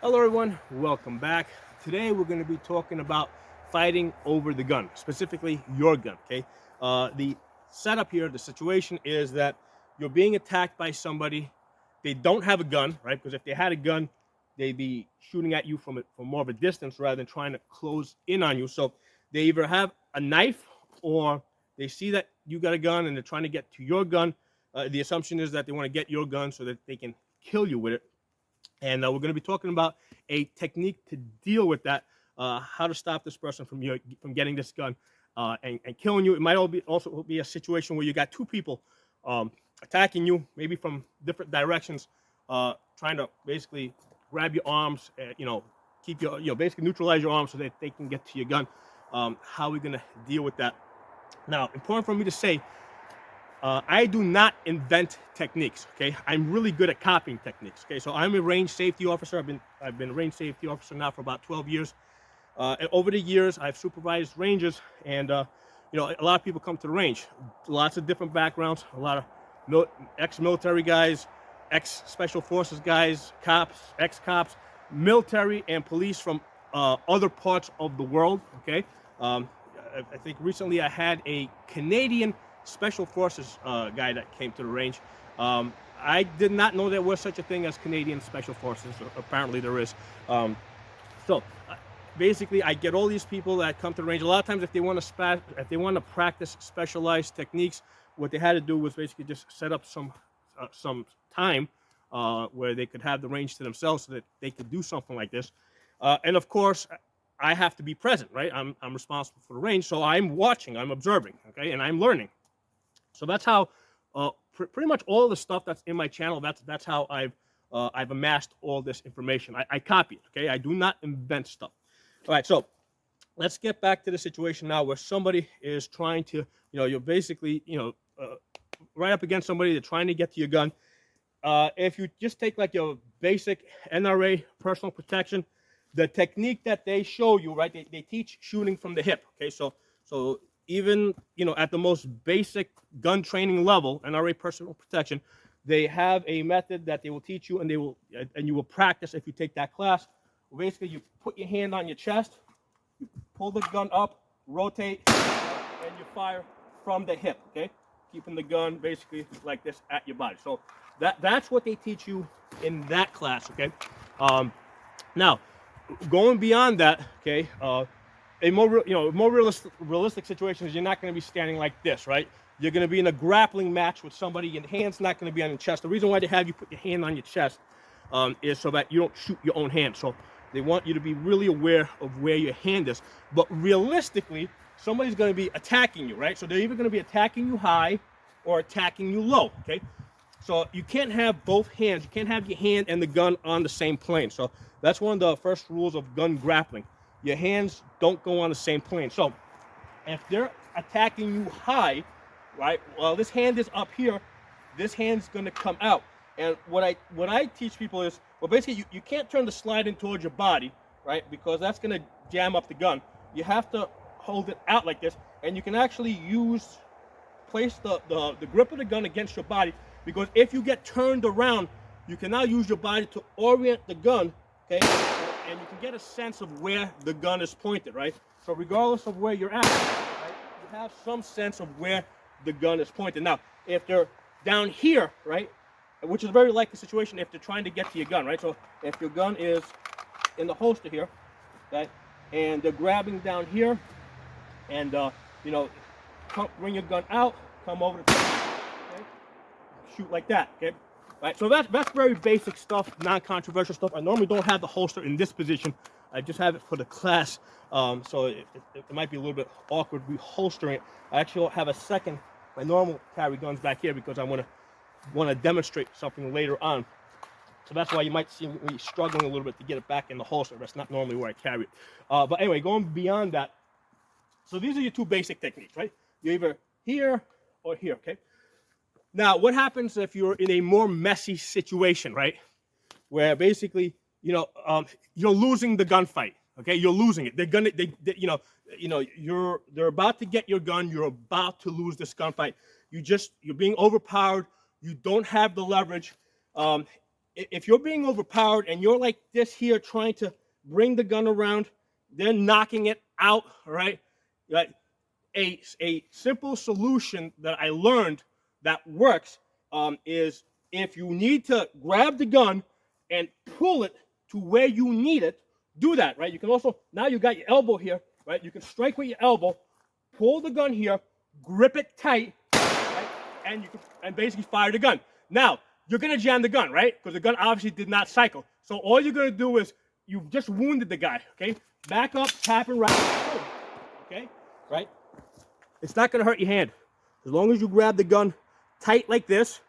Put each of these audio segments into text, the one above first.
Hello everyone, welcome back. Today we're going to be talking about fighting over the gun, specifically your gun, okay? The setup here, the situation is that you're being attacked by somebody. They don't have a gun, right? Because if they had a gun, they'd be shooting at you from more of a distance rather than trying to close in on you. So they either have a knife or they see that you got a gun and they're trying to get to your gun. The assumption is that they want to get your gun so that they can kill you with it. And we're going to be talking about a technique to deal with that, how to stop this person from getting this gun and killing you. It might also be a situation where you got two people attacking you, maybe from different directions, trying to basically grab your arms, keep your, basically neutralize your arms so that they can get to your gun. How are we going to deal with that? Now, important for me to say, I do not invent techniques. Okay, I'm really good at copying techniques. Okay, so I'm a range safety officer. I've been a range safety officer now for about 12 years. And over the years, I've supervised ranges, and a lot of people come to the range. Lots of different backgrounds. A lot of ex-military guys, ex-special forces guys, cops, ex-cops, military and police from other parts of the world. Okay, I think recently I had a Canadian Special Forces guy that came to the range. I did not know there was such a thing as Canadian Special Forces. Apparently there is. So basically, I get all these people that come to the range. A lot of times, if they want to practice specialized techniques, what they had to do was basically just set up some time where they could have the range to themselves so that they could do something like this. And of course, I have to be present, right? I'm responsible for the range, so I'm watching, I'm observing, okay, and I'm learning. So that's how pretty much all the stuff that's in my channel. That's how I've amassed all this information. I copy it. Okay, I do not invent stuff. All right, so let's get back to the situation now where somebody is trying to, you're basically, right up against somebody. They're trying to get to your gun. If you just take like your basic NRA personal protection, the technique that they show you, right? They teach shooting from the hip. Okay, so even at the most basic gun training level, NRA personal protection, they have a method that they will teach you, and you will practice if you take that class. Basically, you put your hand on your chest, you pull the gun up, rotate, and you fire from the hip. Okay, keeping the gun basically like this at your body. So that's what they teach you in that class. Okay, now going beyond that, okay. A more realistic situation is you're not going to be standing like this, right? You're going to be in a grappling match with somebody. Your hand's not going to be on your chest. The reason why they have you put your hand on your chest is so that you don't shoot your own hand. So they want you to be really aware of where your hand is. But realistically, somebody's going to be attacking you, right? So they're either going to be attacking you high or attacking you low, okay? So you can't have both hands. You can't have your hand and the gun on the same plane. So that's one of the first rules of gun grappling. Your hands don't go on the same plane. So if they're attacking you high, right? Well, this hand is up here. This hand's going to come out. And what I teach people is, well, basically you can't turn the slide in towards your body, right? Because that's going to jam up the gun. You have to hold it out like this, and you can actually place the grip of the gun against your body, because if you get turned around, you can now use your body to orient the gun, okay? And you can get a sense of where the gun is pointed, right? So regardless of where you're at, right, you have some sense of where the gun is pointed. Now, if they're down here, right, which is a very likely situation if they're trying to get to your gun, right? So if your gun is in the holster here, okay, and they're grabbing down here, and bring your gun out, come over to the okay, shoot like that, okay? Right, so that's very basic stuff, non-controversial stuff. I normally don't have the holster in this position. I just have it for the class, so it might be a little bit awkward reholstering it. I actually have a second, my normal carry guns back here, because I want to demonstrate something later on. So that's why you might see me struggling a little bit to get it back in the holster. That's not normally where I carry it. But anyway, going beyond that, so these are your two basic techniques, right? You're either here or here, okay? Now, what happens if you're in a more messy situation, right? Where basically, you're losing the gunfight, okay? You're losing it. They're about to get your gun. You're about to lose this gunfight. You're being overpowered. You don't have the leverage. if you're being overpowered and you're like this here trying to bring the gun around, then knocking it out, right? Like a simple solution that I learned that works is if you need to grab the gun and pull it to where you need it, do that, right? You can also, now you got your elbow here, right? You can strike with your elbow, pull the gun here, grip it tight, right? And you can basically fire the gun. Now, you're gonna jam the gun, right? Because the gun obviously did not cycle. So all you're gonna do is, you've just wounded the guy, okay? Back up, tap and wrap, boom, okay? Right? It's not gonna hurt your hand. As long as you grab the gun tight like this,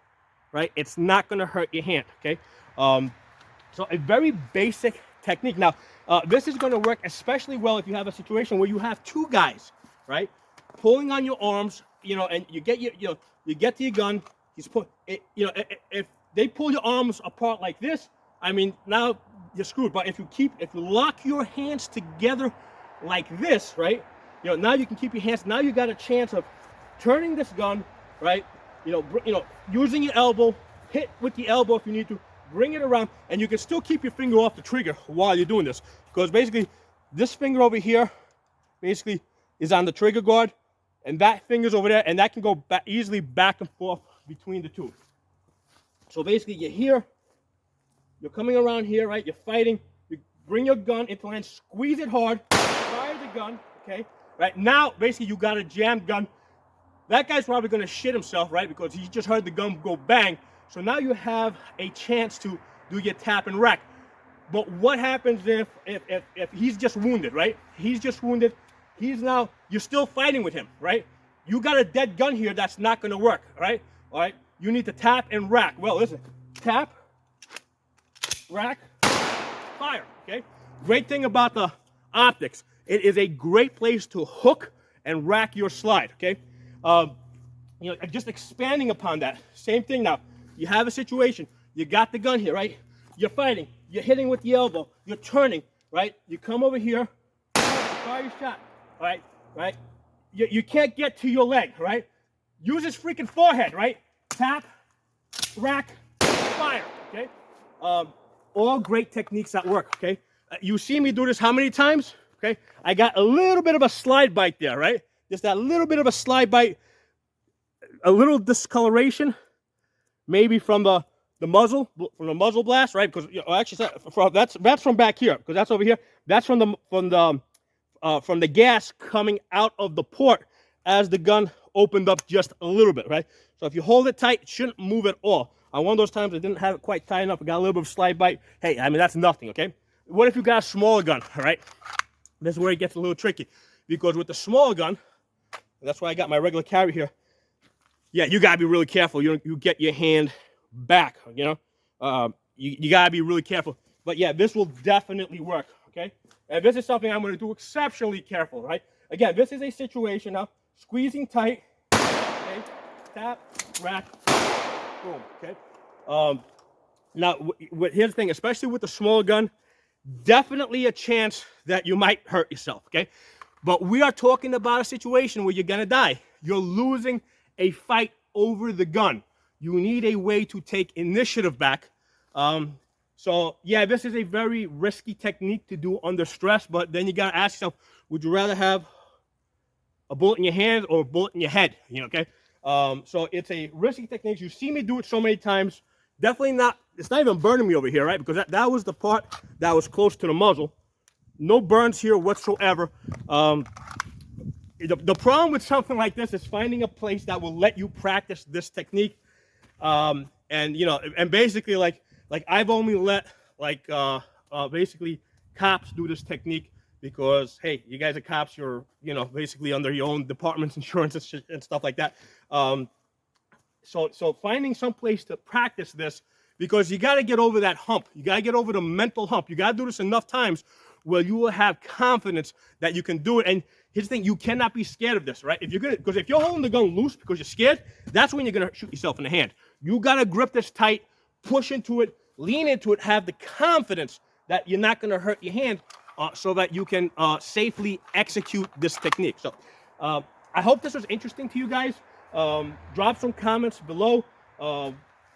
right? It's not gonna hurt your hand, okay? So a very basic technique. Now, this is gonna work especially well if you have a situation where you have two guys, right? Pulling on your arms, you know, and you get you get to your gun, he's if they pull your arms apart like this, I mean, now you're screwed. But if you lock your hands together like this, right? You know, now you can keep your hands. Now you got a chance of turning this gun, right? You know, using your elbow, hit with the elbow if you need to, bring it around, and you can still keep your finger off the trigger while you're doing this. Because basically, this finger over here, basically, is on the trigger guard, and that finger's over there, and that can go easily back and forth between the two. So basically, you're here, you're coming around here, right? You're fighting. You bring your gun into line, squeeze it hard, fire the gun, okay? Right now, basically, you got a jammed gun. That guy's probably going to shit himself, right? Because he just heard the gun go bang. So now you have a chance to do your tap and rack. But what happens if he's just wounded, right? He's just wounded. You're still fighting with him, right? You got a dead gun here that's not going to work, right? All right? You need to tap and rack. Well, listen. Tap, rack, fire, okay? Great thing about the optics. It is a great place to hook and rack your slide, okay? You know, just expanding upon that. Same thing now. You have a situation. You got the gun here, right? You're fighting. You're hitting with the elbow. You're turning, right? You come over here. Fire your shot, right? Right? You can't get to your leg, right? Use his freaking forehead, right? Tap, rack, fire, okay? All great techniques that work, okay? You see me do this how many times? Okay? I got a little bit of a slide bite there, right? Just that little bit of a slide bite, a little discoloration, maybe from the muzzle blast, right? Because actually that's from back here, because that's over here. That's from the gas coming out of the port as the gun opened up just a little bit, right? So if you hold it tight, it shouldn't move at all. On one of those times I didn't have it quite tight enough, I got a little bit of slide bite. Hey, I mean, that's nothing, okay? What if you got a smaller gun, all right? This is where it gets a little tricky, because with the smaller gun, that's why I got my regular carry here. Yeah, you gotta be really careful. You get your hand back, you know. You gotta be really careful. But yeah, this will definitely work, okay? And this is something I'm gonna do exceptionally careful, right? Again, this is a situation now, squeezing tight, okay? Tap, rack, boom, okay? Now, here's the thing, especially with the smaller gun, definitely a chance that you might hurt yourself, okay? But we are talking about a situation where you're gonna die. You're losing a fight over the gun. You need a way to take initiative back. So yeah, this is a very risky technique to do under stress, but then you gotta ask yourself, would you rather have a bullet in your hand or a bullet in your head? You know, okay? So it's a risky technique. You see me do it so many times. Definitely not, it's not even burning me over here, right? Because that was the part that was close to the muzzle. No burns here whatsoever. The problem with something like this is finding a place that will let you practice this technique. And you know, and basically like I've only let basically cops do this technique because, hey, you guys are cops, you're, you know, basically under your own department's insurance and stuff like that. So finding some place to practice this, because you got to get over that hump. You got to get over the mental hump. You got to do this enough times where you will have confidence that you can do it. And here's the thing, you cannot be scared of this, right? Because if you're holding the gun loose because you're scared, that's when you're going to shoot yourself in the hand. You got to grip this tight, push into it, lean into it, have the confidence that you're not going to hurt your hand, so that you can safely execute this technique. So I hope this was interesting to you guys. Drop some comments below.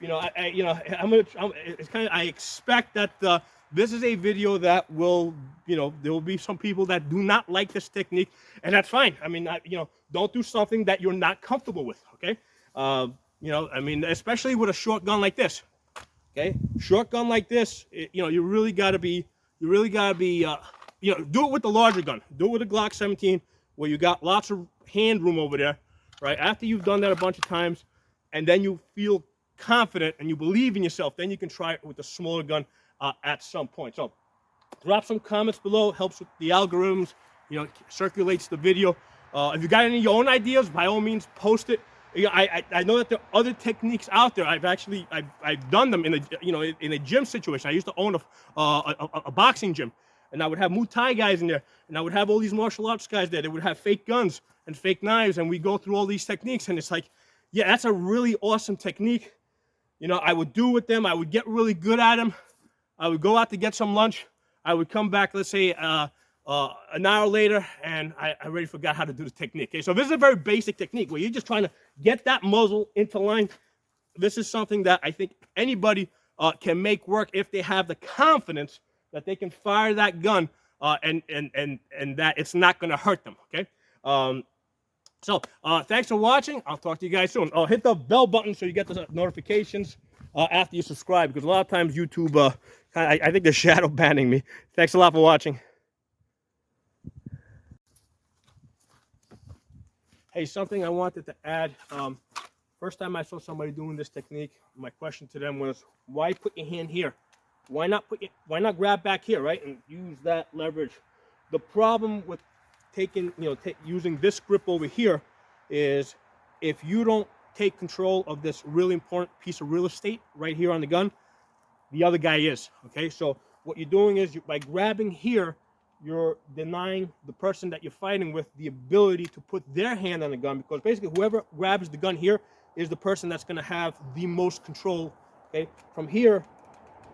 You it's kind of, I expect that this is a video that will, there will be some people that do not like this technique, and that's fine. I mean, don't do something that you're not comfortable with, okay? Especially with a short gun like this, okay? Short gun like this, you really gotta be, do it with the larger gun. Do it with a Glock 17, where you got lots of hand room over there, right? After you've done that a bunch of times, and then you feel confident and you believe in yourself, then you can try it with a smaller gun at some point. So drop some comments below. Helps with the algorithms, circulates the video. If you got any of your own ideas, by all means post it. I know that there are other techniques out there. I've done them in a gym situation. I used to own a boxing gym, and I would have Muay Thai guys in there, and I would have all these martial arts guys there. They would have fake guns and fake knives, and we go through all these techniques, and it's like, yeah, that's a really awesome technique. I would do with them. I would get really good at them. I would go out to get some lunch. I would come back, let's say, an hour later, and I already forgot how to do the technique. Okay, so this is a very basic technique where you're just trying to get that muzzle into line. This is something that I think anybody can make work if they have the confidence that they can fire that gun and that it's not going to hurt them. Okay. Thanks for watching. I'll talk to you guys soon. Hit the bell button so you get the notifications after you subscribe, because a lot of times YouTube, I think they're shadow banning me. Thanks a lot for watching. Hey, something I wanted to add. First time I saw somebody doing this technique, my question to them was, why put your hand here? Why not grab back here, right, and use that leverage? The problem with using this grip over here is, if you don't take control of this really important piece of real estate right here on the gun, the other guy is, okay? So what you're doing is, by grabbing here, you're denying the person that you're fighting with the ability to put their hand on the gun, because basically whoever grabs the gun here is the person that's going to have the most control, okay? From here,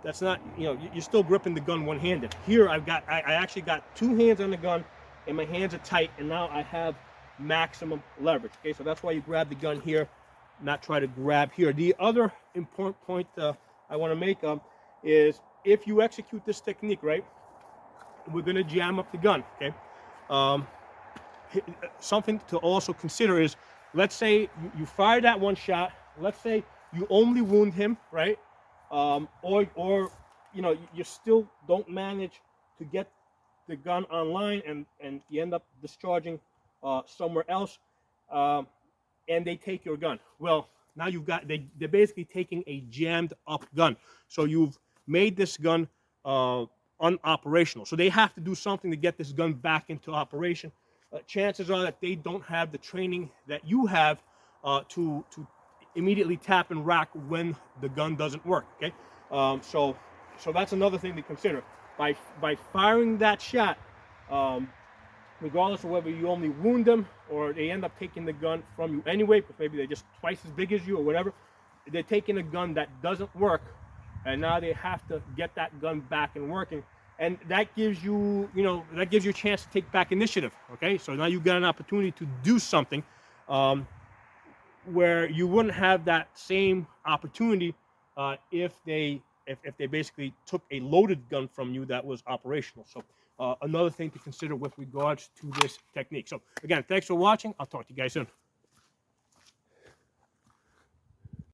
that's not, you're still gripping the gun one-handed. Here I actually got two hands on the gun, and my hands are tight, and now I have maximum leverage. Okay, so that's why you grab the gun here, not try to grab here. The other important point I want to make is, if you execute this technique right, we're going to jam up the gun. Okay, something to also consider is, let's say you fire that one shot. Let's say you only wound him, right? Or you still don't manage to get the gun online, and you end up discharging somewhere else, and they take your gun. Well, now they're basically taking a jammed up gun. So you've made this gun unoperational. So they have to do something to get this gun back into operation. Chances are that they don't have the training that you have to immediately tap and rack when the gun doesn't work. Okay, so that's another thing to consider. By firing that shot, regardless of whether you only wound them or they end up taking the gun from you anyway, because maybe they're just twice as big as you or whatever, they're taking a gun that doesn't work, and now they have to get that gun back and working, and that gives you, a chance to take back initiative. Okay, so now you've got an opportunity to do something where you wouldn't have that same opportunity if they basically took a loaded gun from you that was operational. So another thing to consider with regards to this technique. So again, thanks for watching. I'll talk to you guys soon.